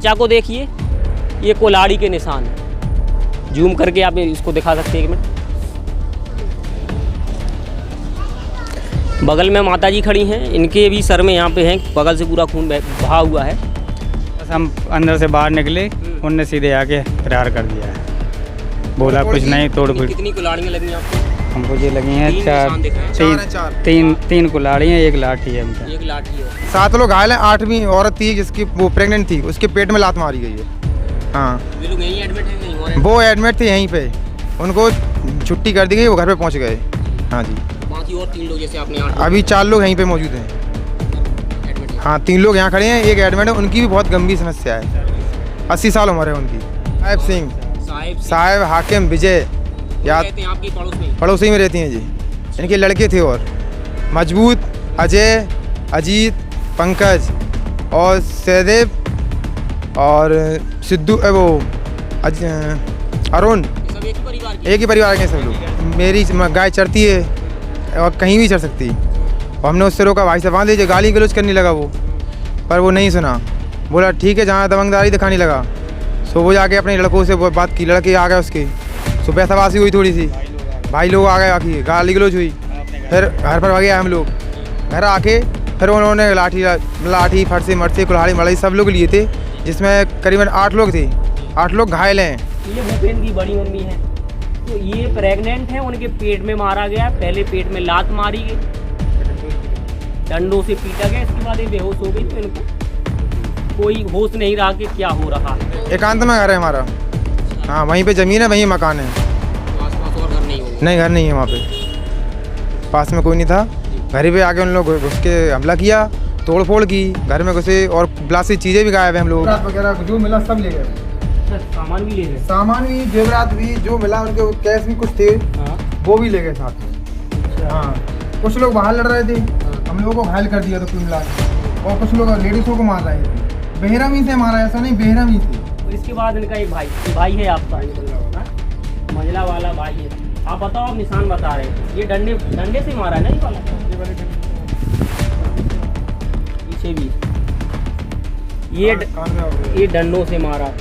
चाचा को देखिए, ये कुल्हाड़ी के निशान है। जूम करके आप इसको दिखा सकते हैं, एक मिनट। बगल में माताजी खड़ी हैं, इनके भी सर में यहाँ पे हैं, बगल से पूरा खून बहा हुआ है। बस हम अंदर से बाहर निकले, उनने सीधे आके फरार कर दिया है। बोला कुछ नहीं, तोड़ फोड़। कितनी कुल्हाड़ियाँ लगी आपको? हमको ये लगी हैं चार, तीन कुल्हाड़ियाँ, एक लाठी है उनका। एक लाठी है। 7 लोग घायल हैं। 8वीं औरत थी जिसकी वो प्रेग्नेंट थी, उसके पेट में लात मारी गई है। हाँ, वे लोग यहीं एडमिट हैं, कहीं और? वो एडमिट थे यहीं पे, उनको छुट्टी कर दी गई, वो घर पे पहुंच गए। हाँ जी। बाकी और 3 लोग जैसे आपने अभी 4 लोग यहीं पे मौजूद हैं। एडमिट हैं। हाँ, 3 लोग यहाँ खड़े हैं, एक एडमिट है, उनकी भी बहुत गंभीर समस्या है। 80 साल उम्र है उनकी। साहिब सिंह, साहिब हाकिम विजय याद आपकी पड़ोस में? पड़ोसी में रहती हैं जी। इनके लड़के थे और मजबूत, अजय, अजीत, पंकज और सहदेव और सिद्धू, वो अरुण, सब एक ही परिवार के सब लोग। मेरी गाय चरती है और कहीं भी चढ़ सकती है, और हमने उससे रोका, भाई से बांध दीजिए, गाली गलौज करने लगा वो, पर वो नहीं सुना। बोला ठीक है, जहाँ दबंगदारी दिखाने लगा। सो वो जाके अपने लड़कों से बात की, लड़के आ गए उसके, सो बहसबासी हुई थोड़ी सी, भाई लोग आ गए, आखिर गाली गलौज हुई। फिर घर पर भागे हम लोग। घर आके फिर उन्होंने लाठी फरसे मरसे कुल्हाड़ी मड़ाई सब लोग लिए थे, जिसमें करीबन 8 लोग थे। 8 लोग घायल हैं। ये भूपेन की बड़ी मम्मी है, तो ये प्रेग्नेंट है, उनके पेट में मारा गया। पहले पेट में लात मारी गई, डंडों से पीटा गया, इसके बाद ये बेहोश हो गई। तो इनको कोई होश नहीं रहा कि क्या हो रहा है। एकांत में घर है हमारा। हाँ, वहीं पे ज़मीन है, वहीं मकान है। आसपास और घर नहीं होगा? नहीं, घर नहीं है वहाँ पे, पास में कोई नहीं था। घर पे आके उन लोग घुस के हमला किया, तोड़ फोड़ की, घर में घुसे और प्लास्टिक चीज़ें भी गायब हैं। हम लोग वगैरह जो मिला सब ले गए। सामान भी ले गए? सामान भी, जेवरात भी, जो मिला उनके कैश भी कुछ थे। हाँ। वो भी ले गए साथ में। हाँ, कुछ लोग बाहर लड़ रहे थे, हम लोगों को घायल कर दिया था कुल मिला के, और कुछ लोग लेडीज़ों को मार रहे थे। बेहरमी से मारा, ऐसा नहीं, बेहरमी से। तो इसके बाद इनका एक भाई है आपका, मंझला वाला भाई है। आप बताओ, आप निशान बता रहे हैं, ये डंडे से मारा है ना? ये वाला पीछे भी ये डंडों से मारा।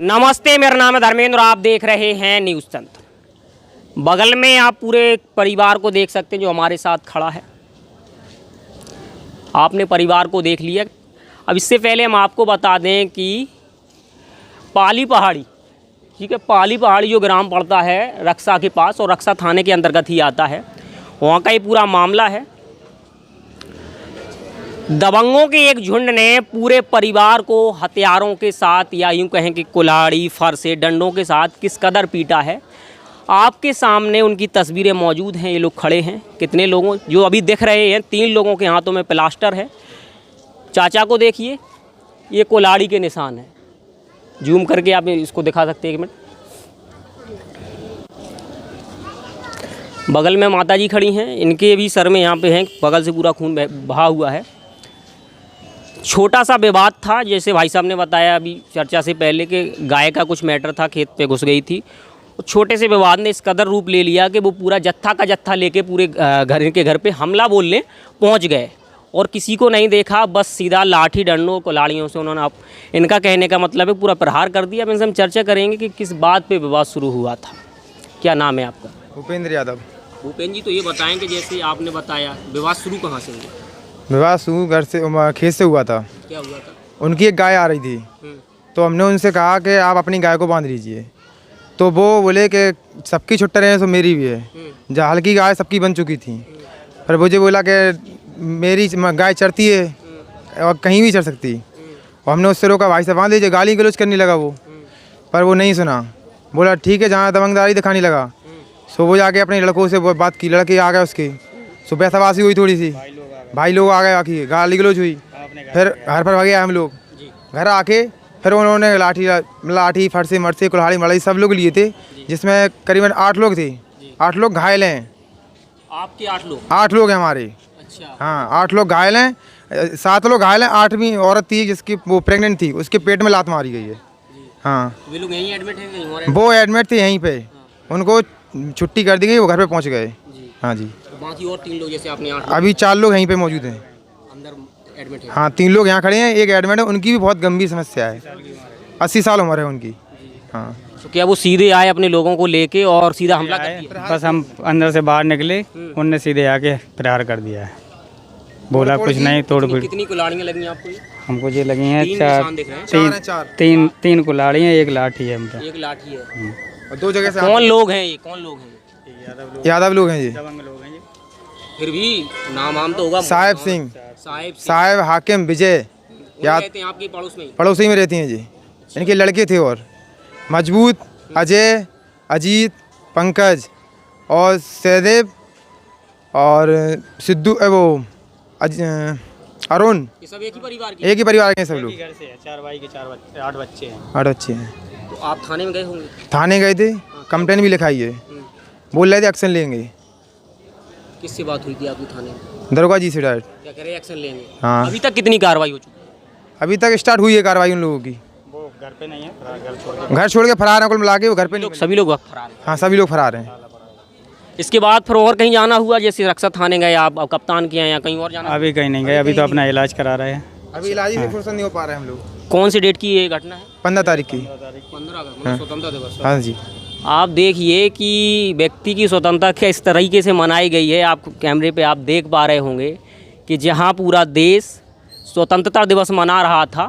नमस्ते, मेरा नाम है धर्मेंद्र, आप देख रहे हैं न्यूज़ तंत्र। बगल में आप पूरे परिवार को देख सकते हैं जो हमारे साथ खड़ा है। आपने परिवार को देख लिया। अब इससे पहले हम आपको बता दें कि पाली पहाड़ी, ठीक है, पाली पहाड़ी जो ग्राम पड़ता है रक्षा के पास, और रक्षा थाने के अंतर्गत ही आता है, वहाँ का ये पूरा मामला है। दबंगों के एक झुंड ने पूरे परिवार को हथियारों के साथ, या यूँ कहें कि कुल्हाड़ी फरसे डंडों के साथ किस कदर पीटा है। आपके सामने उनकी तस्वीरें मौजूद हैं। ये लोग खड़े हैं, कितने लोगों जो अभी दिख रहे हैं, 3 लोगों के हाथों में प्लास्टर है। चाचा को देखिए, ये कुल्हाड़ी के निशान है। जूम करके आप इसको दिखा सकते हैं, एक मिनट। बगल में माताजी खड़ी हैं, इनके भी सर में यहाँ पे हैं, बगल से पूरा खून बहा हुआ है। छोटा सा विवाद था, जैसे भाई साहब ने बताया अभी चर्चा से पहले, कि गाय का कुछ मैटर था, खेत पे घुस गई थी। छोटे से विवाद ने इस कदर रूप ले लिया कि वो पूरा जत्था का जत्था लेके पूरे घर पे हमला बोलने पहुंच गए, और किसी को नहीं देखा, बस सीधा लाठी डंडों कुल्हाड़ियों से उन्होंने, इनका कहने का मतलब है, पूरा प्रहार कर दिया। अब इनसे हम चर्चा करेंगे कि किस बात पे विवाद शुरू हुआ था। क्या नाम है आपका? भूपेंद्र यादव। भूपेंद्र जी, तो ये बताएं कि जैसे आपने बताया, विवाद शुरू कहाँ से हुआ? विवाद शुरू घर से, खेत से हुआ था। क्या हुआ था? उनकी एक गाय आ रही थी, तो हमने उनसे कहा कि आप अपनी गाय को बांध लीजिए, तो वो बोले कि सबकी छुट्टा रहे तो मेरी भी है। जहाँ हल्की गाय सबकी बन चुकी थी, पर मुझे बोला कि मेरी गाय चरती है और कहीं भी चढ़ सकती, और हमने उससे रोका, भाई से बांध दीजिए, गाली गलौज करने लगा वो, पर वो नहीं सुना। बोला ठीक है, जहाँ दबंगदारी दिखाने लगा। सो वो जाके अपने लड़कों से बात की, लड़के आ गए उसके, सो बहसबासी हुई थोड़ी सी, भाई लोग आ गए, आखिर गाली गलौज हुई। फिर घर पर भागे हम लोग। घर आके फिर उन्होंने लाठी फरसे मरसे कुल्हाड़ी मड़ाई सब लोग लिए थे, जिसमें करीबन 8 लोग थे। 8 लोग घायल हैं। आपके 8 लोग? 8 लोग हैं हमारे। अच्छा। हाँ, 8 लोग घायल हैं। 7 लोग घायल हैं। 8वीं औरत थी जिसकी वो प्रेग्नेंट थी, उसके पेट में लात मारी गई है। हाँ, वे लोग यहीं एडमिट हैं? वो एडमिट थे यहीं पे, उनको छुट्टी कर दी गई, वो घर पे पहुंच गए। हाँ जी। तो बाकी और 3 लोग जैसे आपने 8 अभी 4 लोग यहीं पे मौजूद हैं। अंदर एडमिट है। हाँ 3 लोग यहाँ खड़े हैं, एक एडमिट है, उनकी भी बहुत गंभीर समस्या है, 80 साल उम्र है उनकी। हाँ तो क्या वो सीधे आए अपने लोगों को लेके और सीधा हमला कर दिया? बस हम अंदर से बाहर निकले, उनने सीधे आके प्रहार कर दिया है। बोला कुछ नहीं, तोड़ फोड़। कितनी कुल्हाड़ियाँ लगी आपको? हमको ये लगी हैं 3 चार, निशान दिख रहे हैं। तीन कुल्हाड़ी हैं, एक लाठी है हम पे। एक लाठी है। और 2 जगह से कौन लोग हैं ये? कौन लोग हैं? यादव लोग हैं ये। फिर भी नाम आम तो होगा। साहेब सिंह, साहेब साहेब हाकिम विजय याद रहते हैं आपके पड़ोस में ही? पड़ोसी में रहती हैं जी। इनके लड़के थे और मजबूत, अजय, अजीत, पंकज और सहदेव और सिद्धू, वो अरुण, ये सब एक ही परिवार के? एक ही परिवार के हैं सब लोग। घर से है, 4 भाई के 8 बच्चे हैं। 8 बच्चे हैं। तो आप थाने में गए होंगे? थाने गए थे, कंप्लेन भी लिखाई है, बोल रहे थे एक्शन लेंगे। किससे बात हुई थी आपकी थाने में? दरोगा जी से डायरेक्ट। क्या कह रहे हैं एक्शन लेंगे? हाँ अभी तक कितनी कार्रवाई हो चुकी है? अभी तक स्टार्ट हुई है कार्रवाई उन लोगों की। वो घर पे नहीं है, घर छोड़ के फरार हैं, कुल मिला के वो घर पे नहीं। सभी लोग फरार हैं। हाँ सभी लोग फरार हैं। इसके बाद फिर और कहीं जाना हुआ, जैसे रक्षा थाने गए आप, अब कप्तान के हैं या कहीं और जाना? अभी कहीं नहीं गए, अभी तो अपना इलाज करा रहे हैं। अभी इलाज ही फुर्सत नहीं हो पा रहे हम लोग। कौन सी डेट की ये घटना है? 15 तारीख की। 15 अगस्त, स्वतंत्रता दिवस। हाँ जी। आप देखिए कि व्यक्ति की स्वतंत्रता किस तरीके से मनाई गई है। आप कैमरे पे आप देख पा रहे होंगे कि जहां पूरा देश स्वतंत्रता दिवस मना रहा था,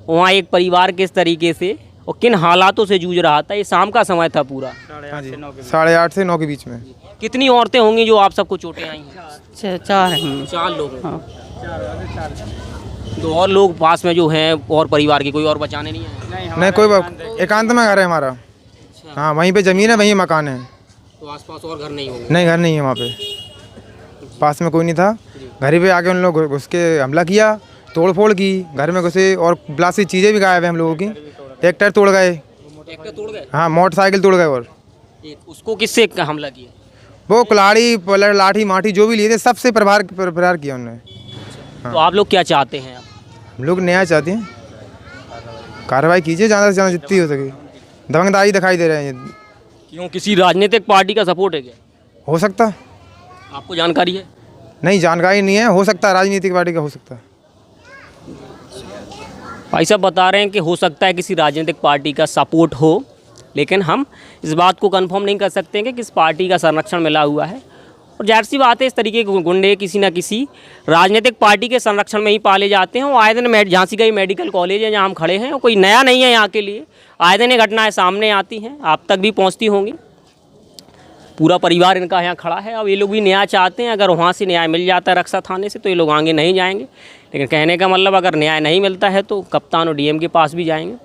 वहां एक परिवार किस तरीके से और किन हालातों से जूझ रहा था। ये शाम का समय था पूरा, 8:30 से 9 के बीच में। कितनी औरतें होंगी जो आप सबको चोटें आई हैं? 4 लोग। तो और लोग पास में जो हैं और परिवार के कोई और बचाने नहीं आए? नहीं कोई, एकांत में घर है हमारा। हाँ वहीं पे ज़मीन है, वहीं मकान है। तो आसपास और घर नहीं होंगे? नहीं घर नहीं है वहाँ पे, पास में कोई नहीं था। घर पे आके उन लोग घुस के हमला किया, तोड़ फोड़ की, घर में घुसे और प्लास्टिक चीज़ें भी गायब है हम लोगों की। ट्रैक्टर तोड़ गए। ट्रैक्टर तोड़ गए? हाँ मोटरसाइकिल तोड़ गए। और उसको किससे हमला किया? वो कुल्हाड़ी, पलड़, लाठी, माठी जो भी लिए थे सबसे प्रहार किया उन्होंने। तो आप लोग क्या चाहते हैं? हम लोग न्याय चाहते हैं, कार्रवाई कीजिए ज़्यादा से ज़्यादा जितनी हो सके। दबंगदारी दिखाई दे रहे हैं। क्यों, किसी राजनीतिक पार्टी का सपोर्ट है क्या? हो सकता, आपको जानकारी है? नहीं जानकारी नहीं है, हो सकता है राजनीतिक पार्टी का हो सकता है। भाई साहब बता रहे हैं कि हो सकता है किसी राजनीतिक पार्टी का सपोर्ट हो, लेकिन हम इस बात को कंफर्म नहीं कर सकते हैं कि किस पार्टी का संरक्षण मिला हुआ है। और जाहिर सी बात है, इस तरीके के गुंडे किसी न किसी राजनीतिक पार्टी के संरक्षण में ही पाले जाते हैं। और आए दिन झांसी का ही मेडिकल कॉलेज है जहाँ हम खड़े हैं, और कोई नया नहीं है यहाँ के लिए। आए दिन ये घटनाएं सामने आती हैं, आप तक भी पहुँचती होंगी। पूरा परिवार इनका यहाँ खड़ा है। अब ये लोग भी न्याय चाहते हैं। अगर वहाँ से न्याय मिल जाता है रक्षा थाने से, तो ये लोग आगे नहीं जाएंगे। लेकिन कहने का मतलब, अगर न्याय नहीं मिलता है तो कप्तान और डीएम के पास भी जाएंगे।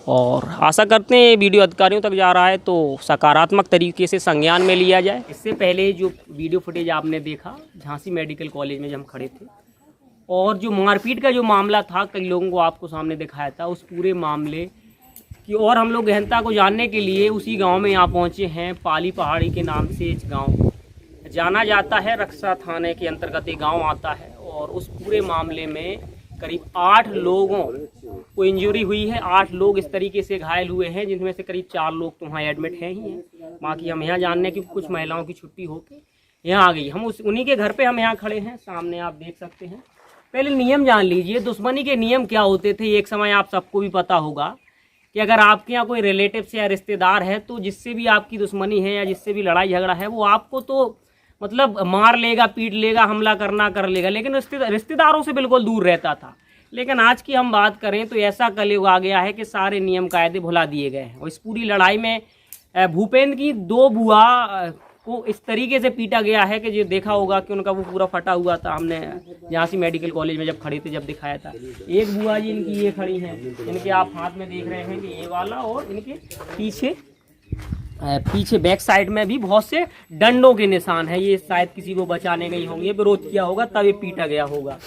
और आशा करते हैं वीडियो अधिकारियों तक जा रहा है तो सकारात्मक तरीके से संज्ञान में लिया जाए। इससे पहले जो वीडियो फुटेज आपने देखा झांसी मेडिकल कॉलेज में जब हम खड़े थे, और जो मारपीट का जो मामला था, कई लोगों को आपको सामने दिखाया था, उस पूरे मामले की और हम लोग गहनता को जानने के लिए उसी गांव में यहाँ पहुँचे हैं। पाली पहाड़ी के नाम से इस गाँव जाना जाता है, रक्षा थाने के अंतर्गत ये गाँव आता है। और उस पूरे मामले में करीब 8 लोगों को इंजरी हुई है। 8 लोग इस तरीके से घायल हुए हैं, जिनमें से करीब 4 लोग तो वहाँ एडमिट हैं ही हैं। बाकी हम यहाँ जानने की कुछ महिलाओं की छुट्टी होके यहाँ आ गई। हम उन्हीं के घर पे हम यहाँ खड़े हैं, सामने आप देख सकते हैं। पहले नियम जान लीजिए, दुश्मनी के नियम क्या होते थे। एक समय आप सबको भी पता होगा कि अगर आपके यहाँ कोई रिलेटिव से या रिश्तेदार है, तो जिससे भी आपकी दुश्मनी है या जिससे भी लड़ाई झगड़ा है, वो आपको तो मतलब मार लेगा, पीट लेगा, हमला करना कर लेगा, लेकिन रिश्तेदारों से बिल्कुल दूर रहता था। लेकिन आज की हम बात करें तो ऐसा कलयुग आ गया है कि सारे नियम कायदे भुला दिए गए हैं। और इस पूरी लड़ाई में भूपेंद्र की 2 बुआ को इस तरीके से पीटा गया है कि जो देखा होगा कि उनका वो पूरा फटा हुआ था। हमने झांसी मेडिकल कॉलेज में जब खड़े थे, जब दिखाया था। एक बुआ जी इनकी ये खड़ी हैं, इनके आप हाथ में देख रहे हैं कि ये वाला, और इनके पीछे बैक साइड में भी बहुत से डंडों के निशान है। ये शायद किसी को बचाने गई होंगी, विरोध किया होगा, तब ये पीटा गया होगा।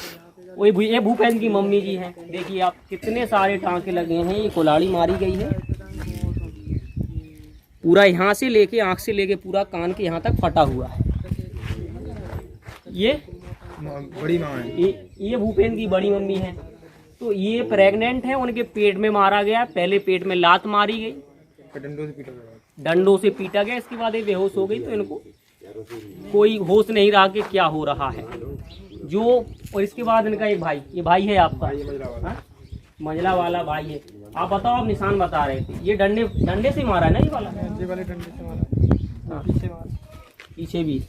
ये भूपेंद्र की मम्मी जी हैं, देखिए आप, कितने सारे टांके लगे हैं। ये कुल्हाड़ी मारी गई है, पूरा यहाँ से लेके, आँख से लेके पूरा कान के यहाँ तक फटा हुआ है। ये बड़ी माँ है, ये भूपेंद्र की बड़ी मम्मी है। तो ये प्रेग्नेंट है, उनके पेट में मारा गया। पहले पेट में लात मारी गई, डंडों से पीटा गया। इसके बाद ये बेहोश हो गई, तो इनको कोई होश नहीं रहा कि क्या हो रहा है जो। और इसके बाद इनका एक भाई, ये भाई है आपका, हाँ? मंझला वाला भाई है। आप बताओ, आप निशान बता रहे थे, ये डंडे से मारा है ना, ये वाला डंडे से मारा, पीछे भी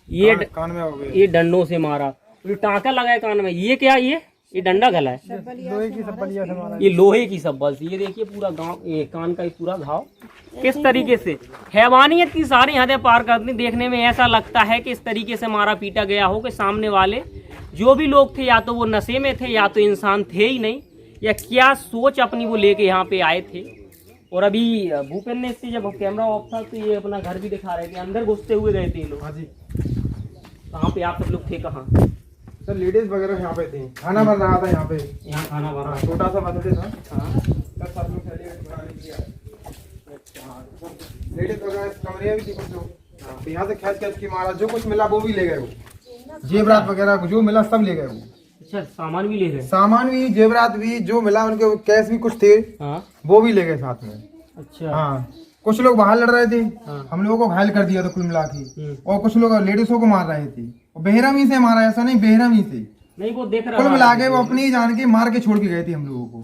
ये कान में हो गया, ये डंडों से मारा, ये टाँका लगा है कान में। ये क्या, ये डंडा गला है, लोहे की सब्बलिया से मारा। ये लोहे की सब्बल से। ये देखिए पूरा गांव, ये कान का पूरा घाव किस तरीके से। हैवानियत की सारी हदें पार करती। देखने में ऐसा लगता है कि इस तरीके से मारा पीटा गया हो कि सामने वाले जो भी लोग थे या तो वो नशे में थे या तो इंसान थे ही नहीं, या क्या सोच अपनी वो लेके यहाँ पे आए थे। और अभी भूपेंद्र ने इससे जब कैमरा ऑफ था तो ये अपना घर भी दिखा रहे थे, अंदर घुसते हुए गए थे ये लोग। हाँ जी, कहाँ पे आप सब लोग थे, कहाँ? सर लेडीज वगैरह यहाँ पे थी, खाना बन रहा था यहाँ पे, यहाँ खाना बना। हाँ, छोटा सा बंदे था। हाँ, सब लोग लेडीज वगैरह कमरे भी थी कुछ लोग, तो यहाँ से खींच खींच के मारा, जो कुछ मिला वो भी ले गए वो, जेवरात वगैरह जो मिला सब ले गए वो। अच्छा, सामान भी ले गए? सामान भी, जेवरात भी, जो मिला उनके कैश भी कुछ थे, हाँ, वो भी ले गए साथ में। अच्छा, हाँ, कुछ लोग बाहर लड़ रहे थे, हाँ। हम लोगों को घायल कर दिया था कुल मिला के, और कुछ लोग लेडीजों को मार रहे थे, और बेहरमी से मारा, ऐसा नहीं बेहरमी से नहीं, वो देख रहा कुल मिला के वो अपनी ही जान के मार के छोड़ के गए थे हम लोगों को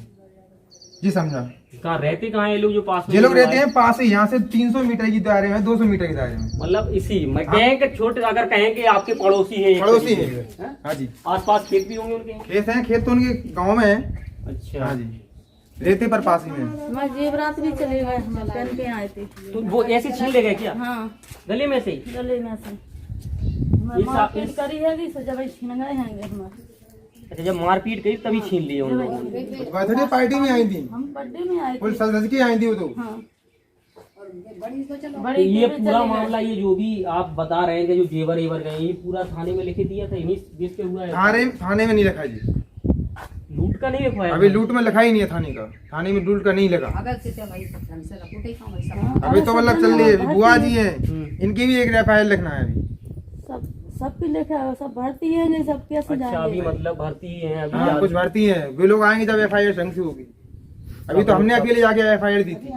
जी, समझा? कहाँ रहते, कहाँ ये लोग जो पास में? ये लोग रहते हैं पास ही, यहाँ से 300 मीटर की दायरे में, 200 मीटर के दायरे में, मतलब इसी मैं कहें कि छोटे, अगर कहें कि आपके पड़ोसी है, पड़ोसी है। हाँ जी, आस पास खेत भी होंगे उनके? खेत हैं, खेत तो उनके गाँव में है। अच्छा, हाँ जी, रहते पर पास ही में। मैं जेवरात भी चले गए, हम पहन के आए थे। तो वो ऐसे छीन ले गए क्या? हाँ, गले में से ही? गले में से ये मारपीट करी है कि जब छीन गए हैं हमारे। अच्छा, जब मारपीट करी तभी छीन लिए उन लोगों ने? बर्थडे पार्टी में आई थी, हम बर्थडे में आए फुल थे। सज के आई थी वो तो। हाँ, तो बड़ी ये देर में पूरा चले मामला, ये जो भी आप बता रहे हैं कि जो जेवर एवर गए, ये पूरा थाने में लिखे दिया था, इन्हीं बेस पे हुआ है? थाने में नहीं लिखा जी, लूट का नहीं लिखवाया? अभी लूट में लिखा ही नहीं है थाने का, थाने में लूट का नहीं लगा अभी तो, मतलब चल रही है। बुआ जी है, इनकी भी एक एफआईआर लिखना है अभी। सबकी लिखा है, सब भर्ती है, नहीं सब कैसे अच्छा, जाएंगे? अभी मतलब भर्ती हैं अभी? हाँ, कुछ भर्ती है, वे लोग आएंगे जब एफआईआर ढंग से होगी। अभी तो हमने अकेले जाके एफआईआर दी थी।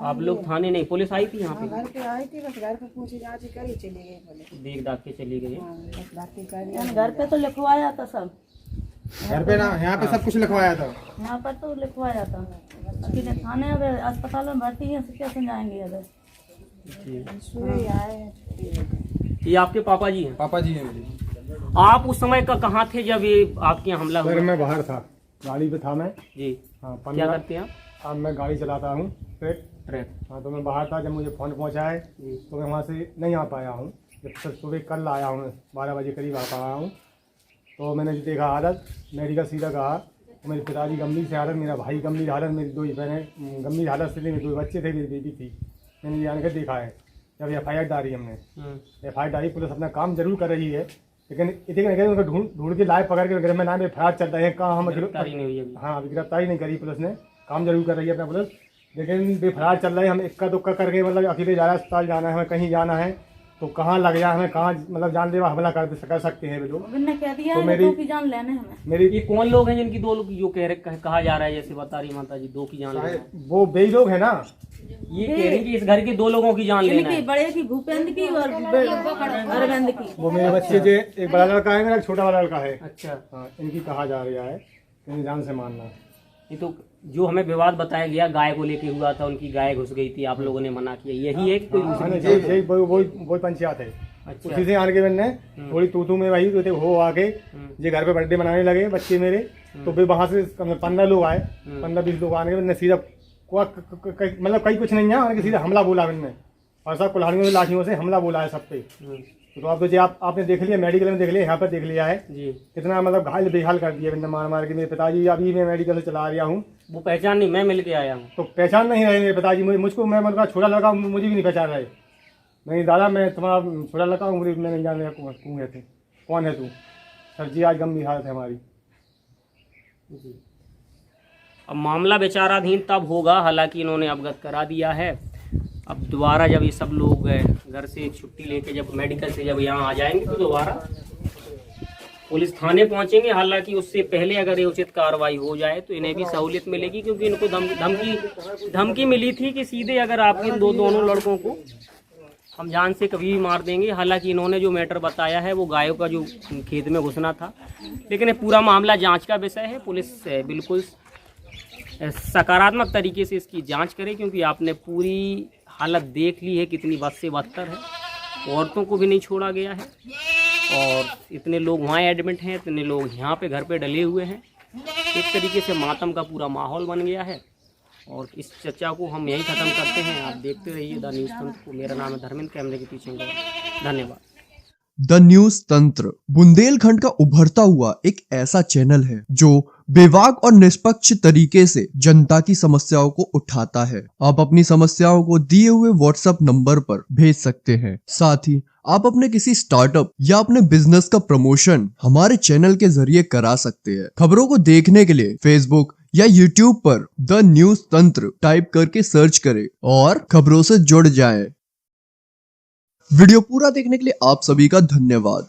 आप लोग थाने नहीं, पुलिस आई थी यहाँ पे? घर पे आई थी, बस घर पे पूछी जांच करी, चली गई पुलिस। देख दाख के चली गई। बस बाकी करी। घर पे तो लिखवाया था सब, घर पे ना, यहाँ पे सब कुछ लिखवाया था। यहाँ पर तो लिखवाया था, लेकिन थाने अब अस्पताल में भर्ती है, कैसे जाएंगे अगर? सुई आए हैं। ये आपके पापा जी हैं? पापा जी है मेरे। आप उस समय का कहाँ थे जब ये आपके यहाँ हमला हुआ? सर मैं बाहर था, गाड़ी पे था मैं। जी, हाँ, क्या करते हैं आप? अब मैं गाड़ी चलाता हूँ ट्रैक। हाँ, तो मैं बाहर था, जब मुझे फ़ोन पहुँचा है तो मैं वहाँ से नहीं आ पाया हूँ। जब तक सुबह कल आया हूँ, 12 बजे करीब आ पाया हूँ, तो मैंने जो देखा हालत, मेडिकल सीधा कहा तो मेरे पिताजी गंभीर से हालत, मेरा भाई गंभीर हालत, मेरी 2 बहनें गंभीर हालत से थी, मेरे 2 बच्चे थे, मेरी बेबी थी। मैंने ये आकर देखा है। जब एफआईआर डाली हमने, एफआईआर डाली, पुलिस अपना काम जरूर कर रही है, लेकिन इतने उनको ढूंढ के लाए, पकड़ के घर में नाम एफआईआर चल रहे हैं, कहाँ हम गिरफ्तारी नहीं हुई अभी? हाँ, अभी गिरफ्तारी नहीं करी पुलिस ने, काम जरूर कर रही है अपना पुलिस, लेकिन बेफरार चल रहे हैं। हम इक्का दुक्का करके, मतलब अकेले जा रहा है, अस्पताल जाना है, हमें कहीं जाना है तो कहाँ लग जाए, हमें कहाँ मतलब जानलेवा हमला कर सकते हैं वे लोग। उन्होंने कह दिया तो है मेरी- 2 की जान लेने हमें। मेरी ये कौन लोग हैं जिनकी 2 लोग जो कहा जा रहा है, जैसे बता रही माता जी 2 की जान लेना है? वो बेई लोग है ना, ये कह रही कि इस घर के 2 लोगों की जान लेना इनकी है। बड़े की भूपेंद्र की और अरविंद की। वो मेरे बच्चे जो एक बड़ा लड़का है, मेरा एक छोटा वाला लड़का है। अच्छा, हाँ, इनकी कहा जा रहा है, इन्हें जान से मारना। ये तो जो हमें विवाद बताया गया गाय को लेके हुआ था, उनकी गाय घुस गई थी, आप लोगों ने मना किया, यही एक कोई दूसरी? यही वही पंचायत है। अच्छा, उसी से आगे मैंने थोड़ी तू में वही तो हो आके ये घर पे बर्थडे मनाने लगे बच्चे मेरे, तो फिर वहाँ से 15 लोग आए, 15-20 लोग आने के मैंने सीधा मतलब कहीं कुछ नहीं है, सीधा हमला बोला मैंने, और सब कुल्हाड़ियों लाठियों से हमला बोला है सब पे। तो आप तो आपने देख लिया, मेडिकल में देख लिया, यहाँ पर देख लिया है जी, कितना मतलब घायल बेहाल कर दिया मैंने मार के। मेरे पिताजी अभी मैं मेडिकल से चला रहा हूँ, वो पहचान नहीं, मैं मिल के आया हूँ। तो पहचान नहीं रहे मेरे पिताजी मुझको, मैं मतलब छोटा लड़का मुझे भी नहीं पहचान रहे। नहीं दादा, मैं तुम्हारा छोटा लड़का हूँ, मैं नहीं जान रहा कौन है तू। सर जी, आज गंभीर हालत है हमारी। जी, अब मामला विचाराधीन तब होगा, हालांकि इन्होंने अवगत करा दिया है। अब दोबारा जब ये सब लोग घर से छुट्टी लेके जब मेडिकल से जब यहाँ आ जाएंगे तो दोबारा पुलिस थाने पहुँचेंगे। हालांकि उससे पहले अगर ये उचित कार्रवाई हो जाए तो इन्हें भी सहूलियत मिलेगी, क्योंकि इनको धमकी मिली थी कि सीधे अगर आप इन दोनों लड़कों को हम जान से कभी भी मार देंगे। हालांकि इन्होंने जो मैटर बताया है वो गायों का जो खेत में घुसना था, लेकिन ये पूरा मामला जांच का विषय है। पुलिस बिल्कुल सकारात्मक तरीके से इसकी जांच करे, क्योंकि आपने पूरी हालत देख ली है कितनी बद से बदतर है। औरतों को भी नहीं छोड़ा गया है और इतने लोग वहाँ एडमिट हैं, इतने लोग यहाँ पे घर पे डले हुए हैं। एक तरीके से मातम का पूरा माहौल बन गया है और इस चर्चा को हम यहीं ख़त्म करते हैं। आप देखते रहिए द न्यूज़ तंत्र को। मेरा नाम है धर्मेंद्र, कैमरे के पीछे धन्यवाद। द न्यूज़ तंत्र बुंदेलखंड का उभरता हुआ एक ऐसा चैनल है जो बेबाक और निष्पक्ष तरीके से जनता की समस्याओं को उठाता है। आप अपनी समस्याओं को दिए हुए व्हाट्सएप नंबर पर भेज सकते हैं। साथ ही आप अपने किसी स्टार्टअप या अपने बिजनेस का प्रमोशन हमारे चैनल के जरिए करा सकते हैं। खबरों को देखने के लिए फेसबुक या यूट्यूब पर द न्यूज़ तंत्र टाइप करके सर्च करें और खबरों से जुड़ जाएं। वीडियो पूरा देखने के लिए आप सभी का धन्यवाद।